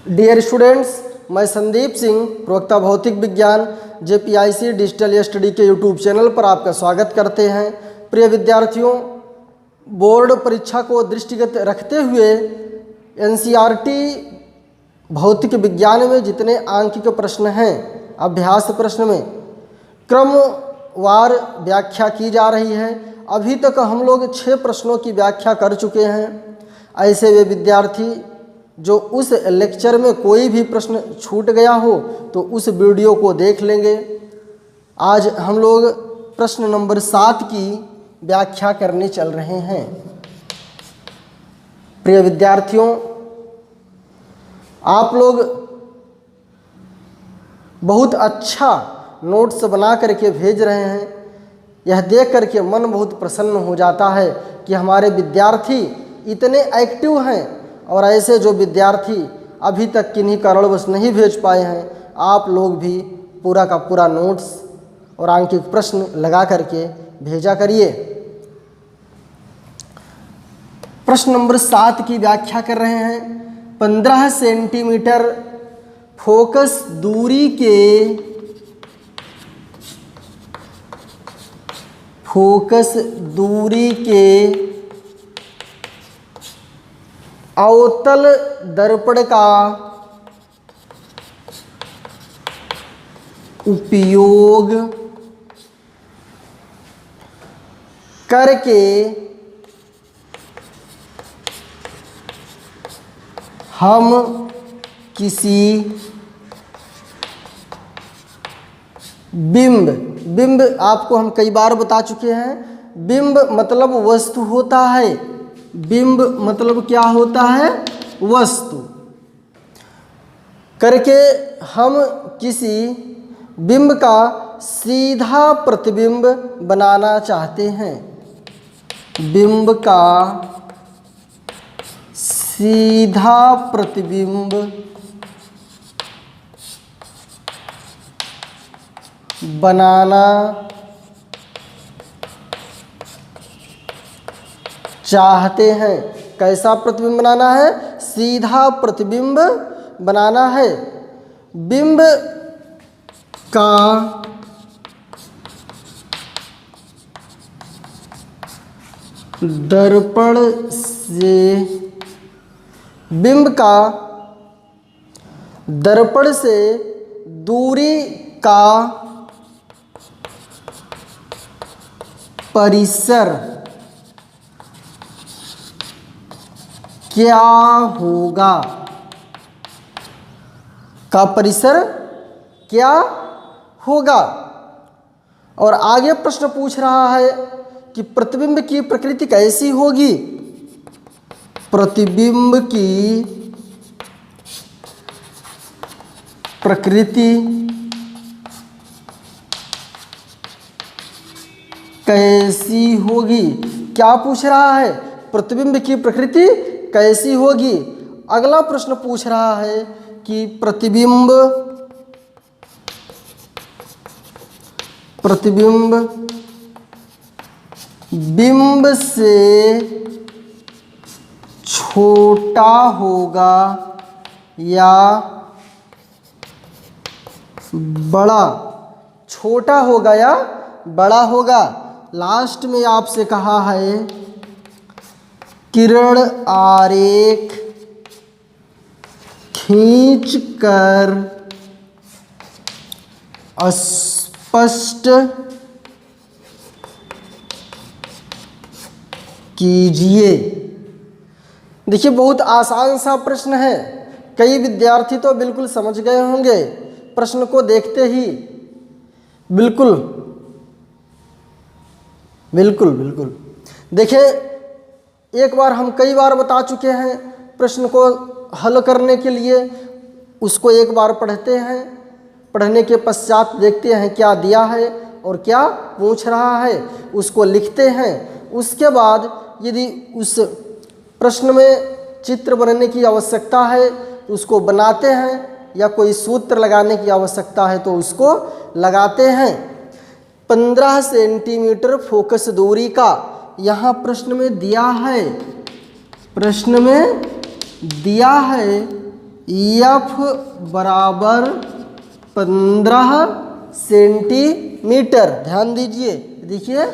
Dear students, मैं संदीप सिंह, प्रवक्ता भौतिक विज्ञान जेपीआईसी डिजिटल स्टडी के यूट्यूब चैनल पर आपका स्वागत करते हैं। प्रिय विद्यार्थियों, बोर्ड परीक्षा को दृष्टिगत रखते हुए एनसीईआरटी भौतिक विज्ञान में जितने आंकिक प्रश्न हैं, अभ्यास प्रश्न में क्रमवार व्याख्या की जा रही है। अभी तक हम लोग 6 प्रश्नों की व्याख्या कर चुके हैं। ऐसे वे विद्यार्थी जो उस लेक्चर में कोई भी प्रश्न छूट गया हो तो उस वीडियो को देख लेंगे। आज हम लोग प्रश्न नंबर 7 की व्याख्या करने चल रहे हैं। प्रिय विद्यार्थियों, आप लोग बहुत अच्छा नोट्स बना करके भेज रहे हैं। यह देख करके मन बहुत प्रसन्न हो जाता है कि हमारे विद्यार्थी इतने एक्टिव हैं। और ऐसे जो विद्यार्थी अभी तक किन्हीं कारणवश नहीं भेज पाए हैं, आप लोग भी पूरा का पूरा नोट्स और आंकिक प्रश्न लगा करके भेजा करिए। प्रश्न नंबर 7 की व्याख्या कर रहे हैं। 15 सेंटीमीटर फोकस दूरी के अवतल दर्पण का उपयोग करके हम किसी बिंब आपको हम कई बार बता चुके हैं। बिंब मतलब वस्तु होता है। बिंब मतलब क्या होता है? वस्तु। करके हम किसी बिंब का सीधा प्रतिबिंब बनाना चाहते हैं। बिंब का सीधा प्रतिबिंब बनाना चाहते हैं। कैसा प्रतिबिंब बनाना है? सीधा प्रतिबिंब बनाना है। बिंब का दर्पण से दर्पण से दूरी का परिसर क्या होगा? का परिसर क्या होगा? और आगे प्रश्न पूछ रहा है कि प्रतिबिंब की प्रकृति कैसी होगी? प्रतिबिंब की प्रकृति कैसी होगी? क्या पूछ रहा है? प्रतिबिंब की प्रकृति कैसी होगी? अगला प्रश्न पूछ रहा है कि प्रतिबिंब बिंब से छोटा होगा या बड़ा? छोटा होगा या बड़ा होगा? लास्ट में आपसे कहा है किरण आरेख खींचकर स्पष्ट कीजिए। देखिए, बहुत आसान सा प्रश्न है। कई विद्यार्थी तो बिल्कुल समझ गए होंगे प्रश्न को देखते ही। बिल्कुल। देखिए, एक बार हम कई बार बता चुके हैं, प्रश्न को हल करने के लिए उसको एक बार पढ़ते हैं। पढ़ने के पश्चात देखते हैं क्या दिया है और क्या पूछ रहा है, उसको लिखते हैं। उसके बाद यदि उस प्रश्न में चित्र बनाने की आवश्यकता है तो उसको बनाते हैं, या कोई सूत्र लगाने की आवश्यकता है तो उसको लगाते हैं। 15 सेंटीमीटर फोकस दूरी का यहाँ प्रश्न में दिया है F बराबर 15 सेंटीमीटर। ध्यान दीजिए, देखिए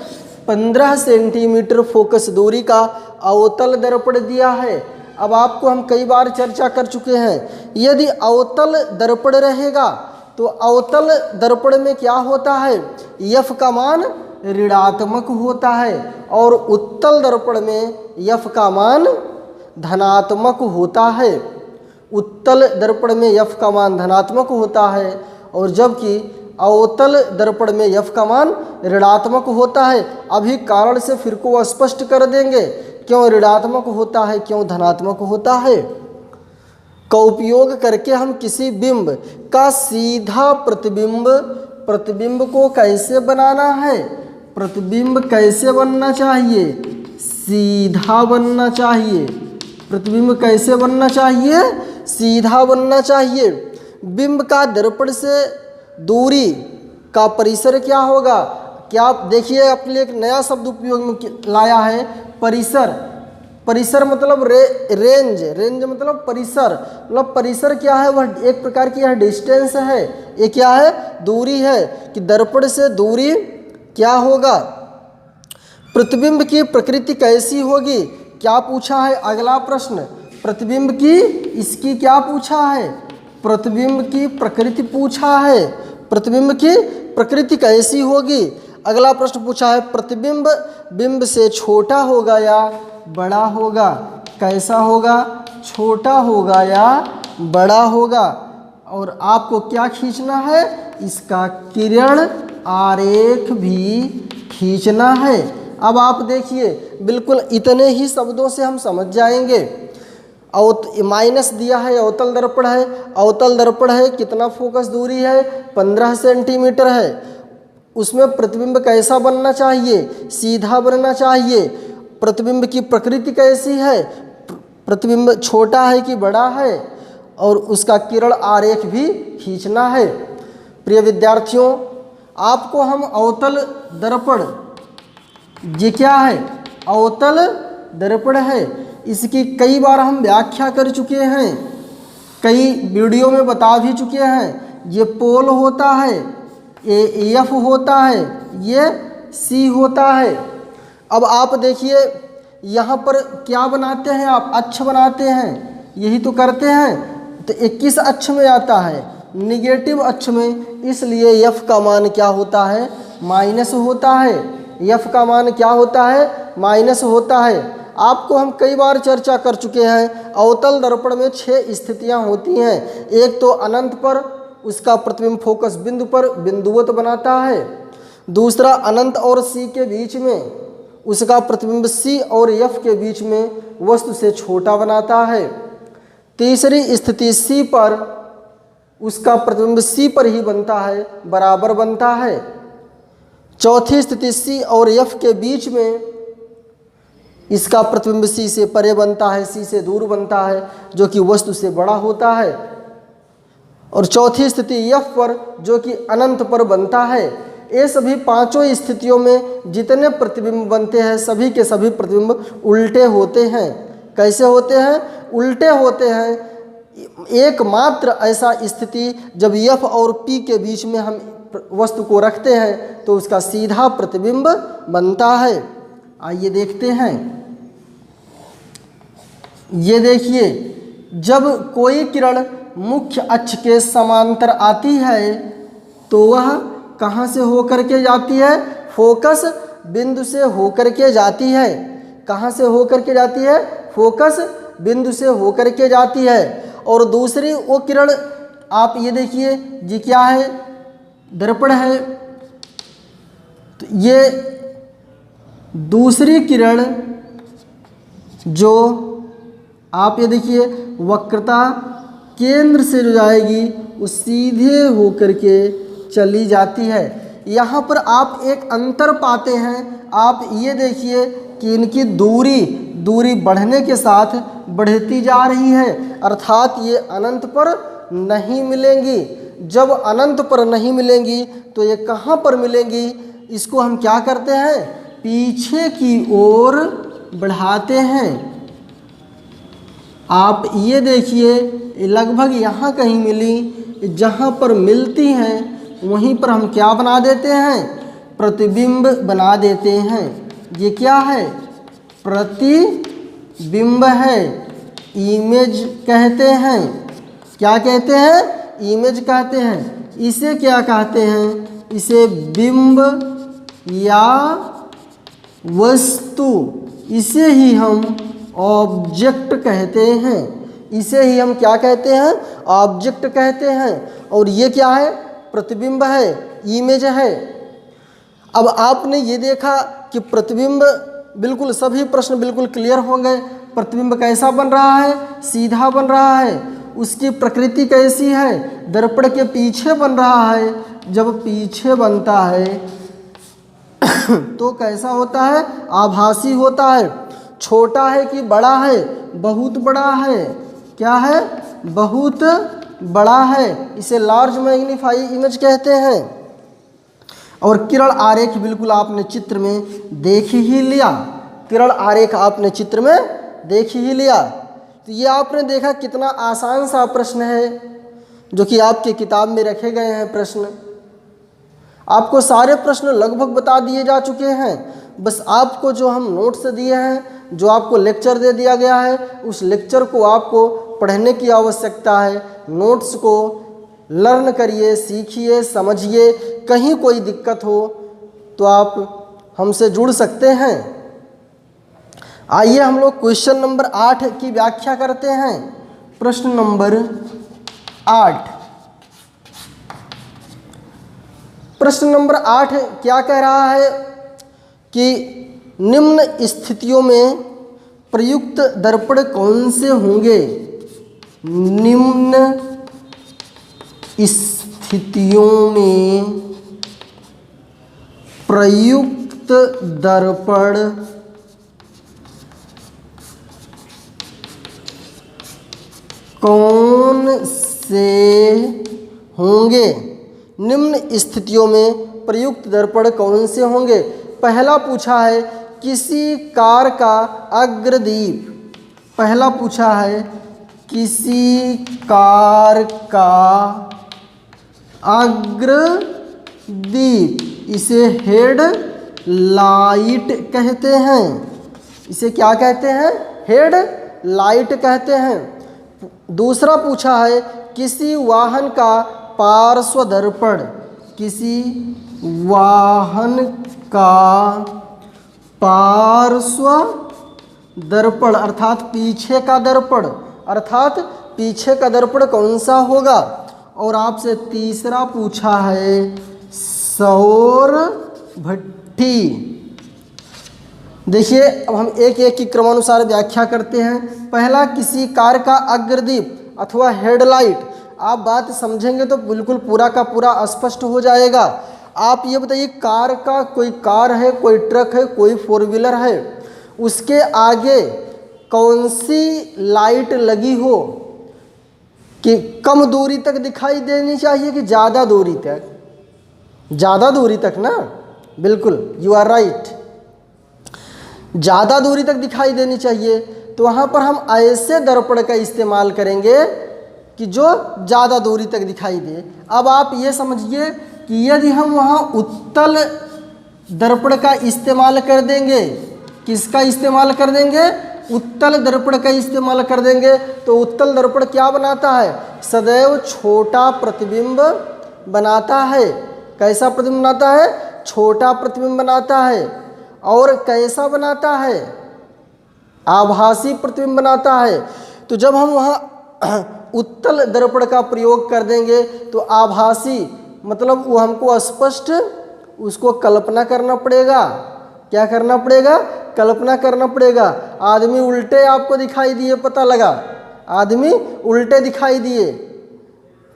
15 सेंटीमीटर फोकस दूरी का अवतल दर्पण दिया है। अब आपको हम कई बार चर्चा कर चुके हैं, यदि अवतल दर्पण रहेगा तो अवतल दर्पण में क्या होता है, F का मान ऋणात्मक होता है और उत्तल दर्पण में F का मान धनात्मक होता है। उत्तल दर्पण में F का मान धनात्मक होता है और जबकि अवतल दर्पण में F का मान ऋणात्मक होता है। अभी कारण से फिर को स्पष्ट कर देंगे, क्यों ऋणात्मक होता है, क्यों धनात्मक होता है। का उपयोग करके हम किसी बिंब का सीधा प्रतिबिंब को कैसे बनाना है, प्रतिबिंब कैसे बनना चाहिए, सीधा बनना चाहिए। प्रतिबिंब कैसे बनना चाहिए, सीधा बनना चाहिए। बिंब का दर्पण से दूरी का परिसर क्या होगा, क्या आप देखिए अपने लिए एक नया शब्द उपयोग में लाया है, परिसर। परिसर मतलब रेंज मतलब परिसर, मतलब परिसर क्या है, वह एक प्रकार की यह डिस्टेंस है, ये क्या है, दूरी है कि दर्पण से दूरी क्या होगा। प्रतिबिंब की प्रकृति कैसी होगी, क्या पूछा है अगला प्रश्न, प्रतिबिंब की इसकी क्या पूछा है, प्रतिबिंब की प्रकृति पूछा है। प्रतिबिंब की प्रकृति कैसी होगी। अगला प्रश्न पूछा है, प्रतिबिंब बिंब से छोटा होगा या बड़ा होगा, कैसा होगा, छोटा होगा या बड़ा होगा। और आपको क्या खींचना है, इसका किरण आरेख भी खींचना है। अब आप देखिए बिल्कुल इतने ही शब्दों से हम समझ जाएंगे। माइनस दिया है, अवतल दर्पण है, अवतल दर्पण है, कितना फोकस दूरी है, 15 सेंटीमीटर है। उसमें प्रतिबिंब कैसा बनना चाहिए, सीधा बनना चाहिए। प्रतिबिंब की प्रकृति कैसी है, प्रतिबिंब छोटा है कि बड़ा है, और उसका किरण आरेख भी खींचना है। प्रिय विद्यार्थियों, आपको हम अवतल दर्पण, ये क्या है, अवतल दर्पण है, इसकी कई बार हम व्याख्या कर चुके हैं, कई वीडियो में बता भी चुके हैं। ये पोल होता है, ये F होता है, ये C होता है। अब आप देखिए यहाँ पर क्या बनाते हैं आप, अक्ष बनाते हैं, यही तो करते हैं। तो 21 अक्ष में आता है, निगेटिव अक्ष में, इसलिए F का मान क्या होता है, माइनस होता है। F का मान क्या होता है, माइनस होता है। आपको हम कई बार चर्चा कर चुके हैं, अवतल दर्पण में 6 स्थितियां होती हैं। एक तो अनंत पर, उसका प्रतिबिंब फोकस बिंदु पर बिंदुवत बनाता है। दूसरा अनंत और C के बीच में, उसका प्रतिबिंब C और F के बीच में वस्तु से छोटा बनाता है। तीसरी स्थिति C पर, उसका प्रतिबिंब C पर ही बनता है, बराबर बनता है। चौथी स्थिति C और F के बीच में, इसका प्रतिबिंब C से परे बनता है, C से दूर बनता है, जो कि वस्तु से बड़ा होता है। और चौथी स्थिति F पर, जो कि अनंत पर बनता है। ये सभी पांचों स्थितियों में जितने प्रतिबिंब बनते हैं, सभी के सभी प्रतिबिंब उल्टे होते हैं। कैसे होते हैं, उल्टे होते हैं। एकमात्र ऐसा स्थिति जब F और P के बीच में हम वस्तु को रखते हैं तो उसका सीधा प्रतिबिंब बनता है। आइए देखते हैं। ये देखिए, जब कोई किरण मुख्य अक्ष के समांतर आती है तो वह कहाँ से होकर के जाती है, फोकस बिंदु से होकर के जाती है। कहाँ से होकर के जाती है, फोकस बिंदु से होकर के जाती है। और दूसरी वो किरण, आप ये देखिए, ये क्या है, दर्पण है। तो ये दूसरी किरण जो आप ये देखिए वक्रता केंद्र से जो जाएगी वो सीधे होकर के चली जाती है। यहाँ पर आप एक अंतर पाते हैं। आप ये देखिए कि इनकी दूरी बढ़ने के साथ बढ़ती जा रही है, अर्थात ये अनंत पर नहीं मिलेंगी। जब अनंत पर नहीं मिलेंगी तो ये कहाँ पर मिलेंगी, इसको हम क्या करते हैं, पीछे की ओर बढ़ाते हैं। आप ये देखिए लगभग यहाँ कहीं मिली, जहाँ पर मिलती हैं वहीं पर हम क्या बना देते हैं, प्रतिबिंब बना देते हैं। ये क्या है, प्रतिबिंब है, इमेज कहते हैं। क्या कहते हैं, इमेज कहते हैं। इसे क्या कहते हैं, इसे बिंब या वस्तु, इसे ही हम ऑब्जेक्ट कहते हैं। इसे ही हम क्या कहते हैं, ऑब्जेक्ट कहते हैं। और ये क्या है, प्रतिबिंब है, इमेज है। अब आपने ये देखा कि प्रतिबिंब, बिल्कुल सभी प्रश्न बिल्कुल क्लियर हो गए। प्रतिबिंब कैसा बन रहा है, सीधा बन रहा है। उसकी प्रकृति कैसी है, दर्पण के पीछे बन रहा है। जब पीछे बनता है तो कैसा होता है, आभासी होता है। छोटा है कि बड़ा है, बहुत बड़ा है। क्या है, बहुत बड़ा है। इसे लार्ज मैग्नीफाई इमेज कहते हैं। और किरण आरेख बिल्कुल आपने चित्र में देख ही लिया, किरण आरेख आपने चित्र में देख ही लिया। तो ये आपने देखा कितना आसान सा प्रश्न है जो कि आपके किताब में रखे गए हैं प्रश्न। आपको सारे प्रश्न लगभग बता दिए जा चुके हैं। बस आपको जो हम नोट्स दिए हैं, जो आपको लेक्चर दे दिया गया है, उस लेक्चर को आपको पढ़ने की आवश्यकता है। नोट्स को लर्न करिए, सीखिए, समझिए। कहीं कोई दिक्कत हो तो आप हमसे जुड़ सकते हैं। आइए हम लोग क्वेश्चन नंबर 8 की व्याख्या करते हैं। प्रश्न नंबर 8, प्रश्न नंबर 8 क्या कह रहा है कि निम्न स्थितियों में प्रयुक्त दर्पण कौन से होंगे। निम्न स्थितियों में प्रयुक्त दर्पण कौन से होंगे। निम्न स्थितियों में प्रयुक्त दर्पण कौन से होंगे। पहला पूछा है किसी कार का अग्रदीप। पहला पूछा है किसी कार का अग्रदीप, इसे हेड लाइट कहते हैं। इसे क्या कहते हैं, हेड लाइट कहते हैं। दूसरा पूछा है किसी वाहन का पार्श्व दर्पण। किसी वाहन का पार्श्व दर्पण अर्थात पीछे का दर्पण, अर्थात पीछे का दर्पण कौन सा होगा। और आपसे तीसरा पूछा है सौर भट्ठी। देखिए अब हम एक एक की क्रमानुसार व्याख्या करते हैं। पहला किसी कार का अग्रदीप अथवा हेडलाइट। आप बात समझेंगे तो बिल्कुल पूरा का पूरा स्पष्ट हो जाएगा। आप ये बताइए कार का, कोई कार है, कोई ट्रक है, कोई फोर व्हीलर है, उसके आगे कौन सी लाइट लगी हो कि कम दूरी तक दिखाई देनी चाहिए कि ज़्यादा दूरी तक। ज़्यादा दूरी तक ना, बिल्कुल यू आर राइट, ज़्यादा दूरी तक दिखाई देनी चाहिए। तो वहाँ पर हम ऐसे दर्पण का इस्तेमाल करेंगे कि जो ज़्यादा दूरी तक दिखाई दे। अब आप ये समझिए कि यदि हम वहाँ उत्तल दर्पण का इस्तेमाल कर देंगे, किसका इस्तेमाल कर देंगे, उत्तल दर्पण का इस्तेमाल कर देंगे, तो उत्तल दर्पण क्या बनाता है, सदैव छोटा प्रतिबिंब बनाता है। कैसा प्रतिबिंब बनाता है, छोटा प्रतिबिंब बनाता है। और कैसा बनाता है, आभासी प्रतिबिंब बनाता है। तो जब हम वहाँ उत्तल दर्पण का प्रयोग कर देंगे तो आभासी मतलब वो हमको स्पष्ट उसको कल्पना करना पड़ेगा। क्या करना पड़ेगा, कल्पना करना पड़ेगा। आदमी उल्टे आपको दिखाई दिए, पता लगा आदमी उल्टे दिखाई दिए,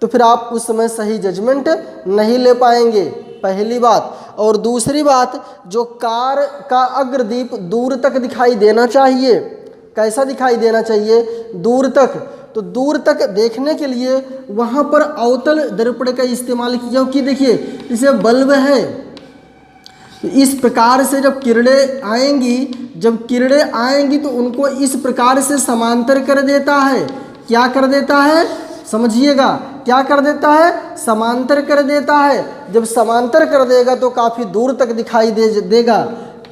तो फिर आप उस समय सही जजमेंट नहीं ले पाएंगे, पहली बात। और दूसरी बात, जो कार का अग्रदीप दूर तक दिखाई देना चाहिए। कैसा दिखाई देना चाहिए, दूर तक। तो दूर तक देखने के लिए वहाँ पर अवतल दर्पण का इस्तेमाल किया। कि देखिए जैसे बल्ब है, तो इस प्रकार से जब किरणें आएंगी तो उनको इस प्रकार से समांतर कर देता है। क्या कर देता है? समझिएगा, क्या कर देता है? समांतर कर देता है। जब समांतर कर देगा तो काफ़ी दूर तक दिखाई देगा,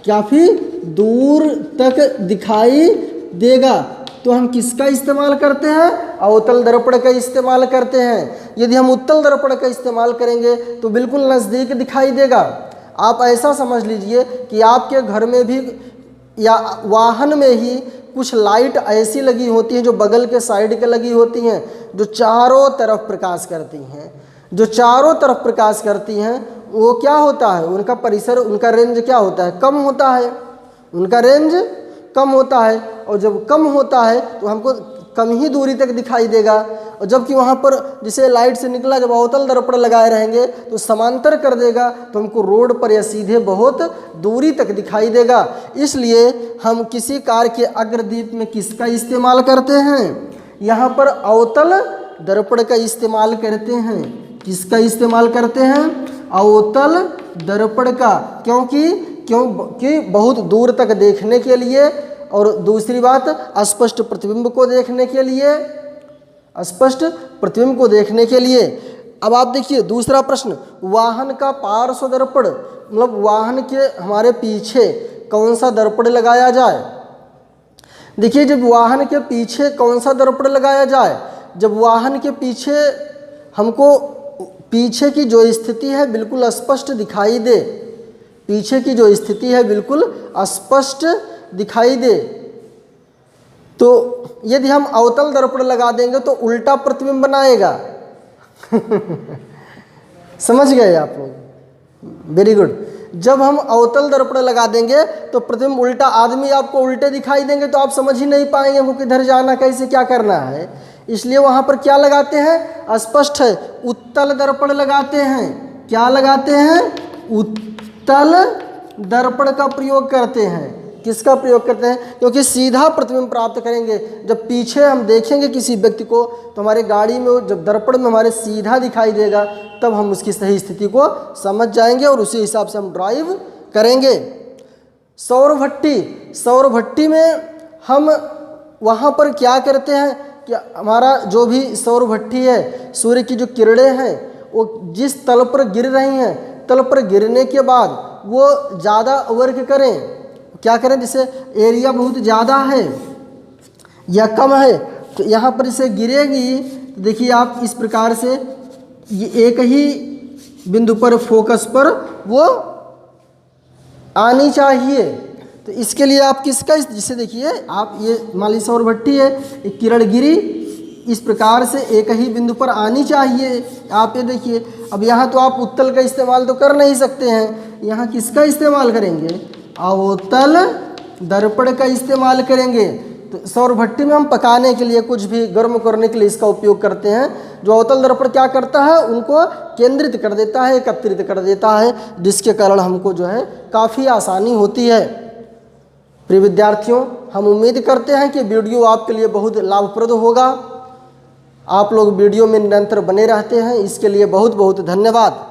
काफ़ी दूर तक दिखाई देगा। तो हम किसका इस्तेमाल करते हैं? अवतल दर्पण का इस्तेमाल करते हैं। यदि हम उत्तल दर्पण का इस्तेमाल करेंगे तो बिल्कुल नज़दीक दिखाई देगा। आप ऐसा समझ लीजिए कि आपके घर में भी या वाहन में ही कुछ लाइट ऐसी लगी होती हैं जो बगल के साइड के लगी होती हैं, जो चारों तरफ प्रकाश करती हैं। जो चारों तरफ प्रकाश करती हैं वो क्या होता है? उनका परिसर, उनका रेंज क्या होता है? कम होता है। उनका रेंज कम होता है, और जब कम होता है तो हमको कम ही दूरी तक दिखाई देगा। और जबकि वहाँ पर जैसे लाइट से निकला, जब अवतल दर्पण लगाए रहेंगे तो समांतर कर देगा, तो हमको रोड पर या सीधे बहुत दूरी तक दिखाई देगा। इसलिए हम किसी कार के अग्रदीप में किसका इस्तेमाल करते हैं? यहाँ पर अवतल दर्पण का इस्तेमाल करते हैं। किसका इस्तेमाल करते हैं? अवतल दर्पण का। क्योंकि बहुत दूर तक देखने के लिए, और दूसरी बात स्पष्ट प्रतिबिंब को देखने के लिए, स्पष्ट प्रतिबिंब को देखने के लिए। अब आप देखिए दूसरा प्रश्न, वाहन का पार्श्व दर्पण, मतलब वाहन के हमारे पीछे कौन सा दर्पण लगाया जाए? देखिए, जब वाहन के पीछे कौन सा दर्पण लगाया जाए? जब वाहन के पीछे हमको पीछे की जो स्थिति है बिल्कुल स्पष्ट दिखाई दे, पीछे की जो स्थिति है बिल्कुल स्पष्ट दिखाई दे, तो यदि हम अवतल दर्पण लगा देंगे तो उल्टा प्रतिबिंब बनाएगा। समझ गए आप लोग? Very good. जब हम अवतल दर्पण लगा देंगे तो प्रतिबिंब उल्टा, आदमी आपको उल्टे दिखाई देंगे तो आप समझ ही नहीं पाएंगे हमको किधर जाना, कैसे क्या करना है। इसलिए वहाँ पर क्या लगाते हैं? स्पष्ट है, उत्तल दर्पण लगाते हैं। क्या लगाते हैं? उत्तल दर्पण का प्रयोग करते हैं। किसका प्रयोग करते हैं? क्योंकि सीधा प्रतिबिंब प्राप्त करेंगे। जब पीछे हम देखेंगे किसी व्यक्ति को तो हमारे गाड़ी में जब दर्पण में हमारे सीधा दिखाई देगा, तब हम उसकी सही स्थिति को समझ जाएंगे और उसी हिसाब से हम ड्राइव करेंगे। सौर भट्टी में हम वहाँ पर क्या करते हैं कि हमारा जो भी सौर भट्टी है, सूर्य की जो किरणें हैं वो जिस तल पर गिर रही हैं, तल पर गिरने के बाद वो ज़्यादा वर्क करें। क्या करें? जैसे एरिया बहुत ज़्यादा है या कम है, तो यहाँ पर इसे गिरेगी, तो देखिए आप इस प्रकार से ये एक ही बिंदु पर, फोकस पर वो आनी चाहिए। तो इसके लिए आप किसका, जिससे देखिए आप ये मान लीजिए सौर भट्टी है, एक किरण गिरी इस प्रकार से एक ही बिंदु पर आनी चाहिए। आप ये देखिए, अब यहाँ तो आप उत्तल का इस्तेमाल तो कर नहीं सकते हैं, यहाँ किसका इस्तेमाल करेंगे? अवतल दर्पण का इस्तेमाल करेंगे। तो सौर भट्टी में हम पकाने के लिए, कुछ भी गर्म करने के लिए इसका उपयोग करते हैं। जो अवतल दर्पण क्या करता है? उनको केंद्रित कर देता है, एकत्रित कर देता है, जिसके कारण हमको जो है काफ़ी आसानी होती है। प्रिय विद्यार्थियों, हम उम्मीद करते हैं कि वीडियो आपके लिए बहुत लाभप्रद होगा। आप लोग वीडियो में निरंतर बने रहते हैं, इसके लिए बहुत बहुत धन्यवाद।